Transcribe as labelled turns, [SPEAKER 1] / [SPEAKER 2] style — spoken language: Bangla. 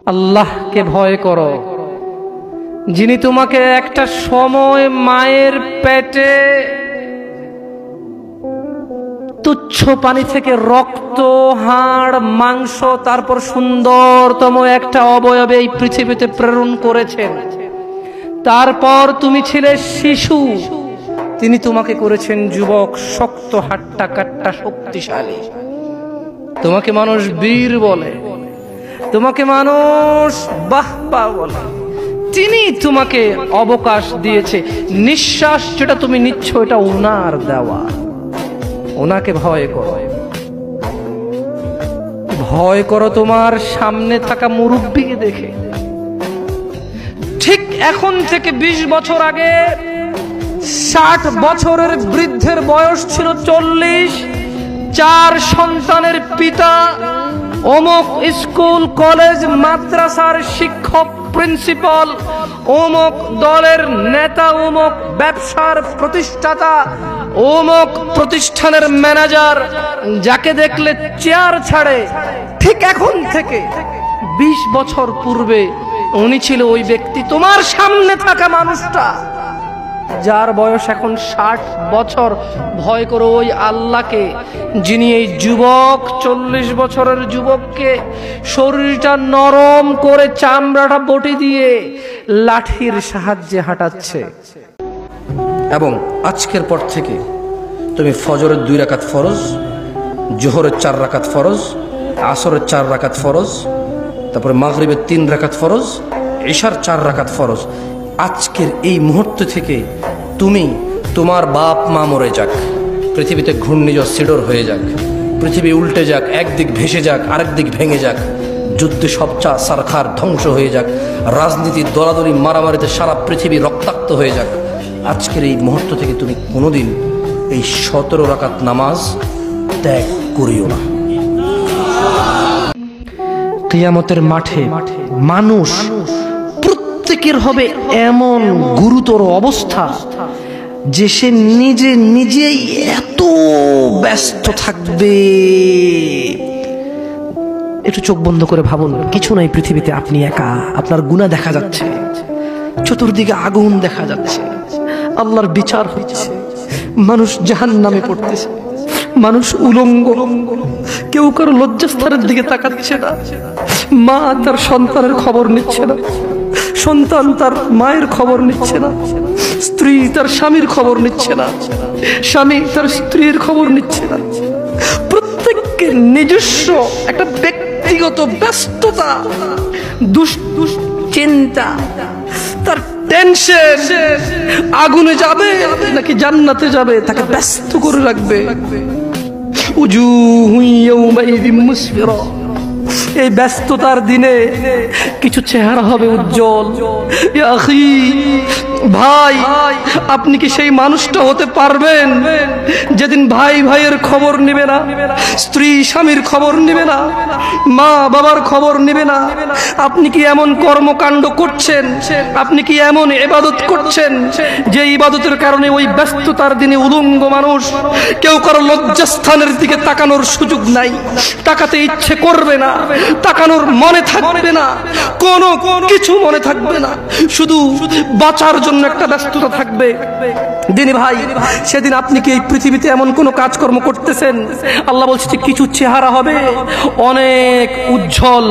[SPEAKER 1] আল্লাহকে ভয় করো, যিনি তোমাকে একটা সময় মায়ের পেটে তুচ্ছ পানি থেকে রক্ত, হাড়, মাংস, তারপর সুন্দরতম একটা অবয়বে এই পৃথিবীতে প্রেরণ করেছেন। তারপর তুমি ছিলে শিশু, তিনি তোমাকে করেছেন যুবক, শক্ত হাট্টা কাট্টা শক্তিশালী। তোমাকে মানুষ বীর বলে, তোমাকে মানুষ বাহবা বলে। তিনি তোমাকে অবকাশ দিয়েছে। নিঃশ্বাস যেটা তুমি নিচ্ছ এটা ওনার দেওয়া। ওনাকে ভয় করো। ভয় করো তোমার সামনে থাকা মুরব্বিকে দেখে। ঠিক এখন থেকে 20 বছর আগে 60 বছরের বৃদ্ধের বয়স ছিল 40, 4 সন্তানের পিতা, অমুক স্কুল কলেজ মাদ্রাসার শিক্ষক, প্রিন্সিপাল, অমুক দলের নেতা, অমুক ব্যবসার প্রতিষ্ঠাতা, অমুক প্রতিষ্ঠানের ম্যানেজার, যাকে দেখলে চেয়ার ছাড়ে। ঠিক এখন থেকে 20 বছর পূর্বে উনি ছিল ওই ব্যক্তি। তোমার সামনে থাকা মানুষটা যার বয়স এখন 60 বছর, ভয় করো ওই আল্লাহকে, যিনি এই যুবক 40 বছরের যুবককে শরীরটা নরম করে চামড়াটা বটি দিয়ে লাঠির সাহায্যে হাঁটাচ্ছে।
[SPEAKER 2] এবং আজকের পর থেকে তুমি ফজরের 2 রাকাত ফরজ, জোহরের 4 রাকাত ফরজ, আসরের 4 রাকাত ফরজ, তারপরে মাগরিবের 3 রাকাত ফরজ, ইশার 4 রাকাত ফরজ। আজকের এই মুহূর্ত থেকে তুমি, তোমার বাপ মা মরে যাক, পৃথিবীতে ঘূর্ণিঝড় সিডর হয়ে যাক, পৃথিবী উল্টে যাক, একদিক ভেসে যাক, আরেক দিক ভেঙে যাক, যুদ্ধে সবচা সারখার ধ্বংস হয়ে যাক, রাজনীতির দলাদলি মারামারিতে সারা পৃথিবী রক্তাক্ত হয়ে যাক, আজকের এই মুহূর্ত থেকে তুমি কোনোদিন এই 17 রাকাত নামাজ ত্যাগ করিও না।
[SPEAKER 1] কিয়ামতের মাঠে মানুষ প্রত্যেকের হবে এমন গুরুতর অবস্থা যে সে নিজেই এত ব্যস্ত থাকবে। একটু চোখ বন্ধ করে ভাবুন, কিছু নাই পৃথিবীতে, আপনি একা, আপনার গুনাহ দেখা যাচ্ছে, চতুর্দিকে আগুন দেখা যাচ্ছে, আল্লাহর বিচার হচ্ছে, মানুষ জাহান্নামে পড়তেছে, মানুষ উলঙ্গ, কেউ কারো লজ্জাস্থানের দিকে তাকাচ্ছে না, মা তার সন্তানের খবর নিচ্ছে না, সন্তান তার মায়ের খবর নিচ্ছে না, স্ত্রী তার স্বামীর খবর নিচ্ছে না, স্বামী তার স্ত্রীর খবর নিচ্ছে না। প্রত্যেককে নিজস্ব একটা ব্যক্তিগত ব্যস্ততা, দুশ্চিন্তা, তার টেনশন, আগুনে যাবে নাকি জান্নাতে যাবে তাকে ব্যস্ত করে রাখবে। উজুহুন ইয়াউমাইযিন মুসফিরা, এই ব্যস্ততার দিনে কিছু চেহারা হবে উজ্জ্বল। ইয়া আখি, ভাই, আপনি কি সেই মানুষটা হতে পারবেন যেদিন ভাই ভাইয়ের খবর নেবে না, স্ত্রী স্বামীর খবর নেবে না, মা বাবার খবর নেবে না? আপনি কি এমন কর্মকাণ্ড করছেন, আপনি কি এমন ইবাদত করছেন যে ইবাদতের কারণে ওই ব্যস্ততার দিনে উলঙ্গ মানুষ, কেউ কারো লজ্জাস্থানের দিকে তাকানোর সুযোগ নাই, তাকাতে ইচ্ছে করবে না, তাকানোর মনে থাকবে না, কোনো কিছু মনে থাকবে না, শুধু বাঁচার জন্য একটা ব্যস্ততা থাকবে। দিনী ভাই, সেদিন আপনি কি এই পৃথিবীতে এমন কোনো কাজকর্ম করতেছেন? আল্লাহ বলছে কিছু চেহারা হবে অনেক উজ্জ্বল।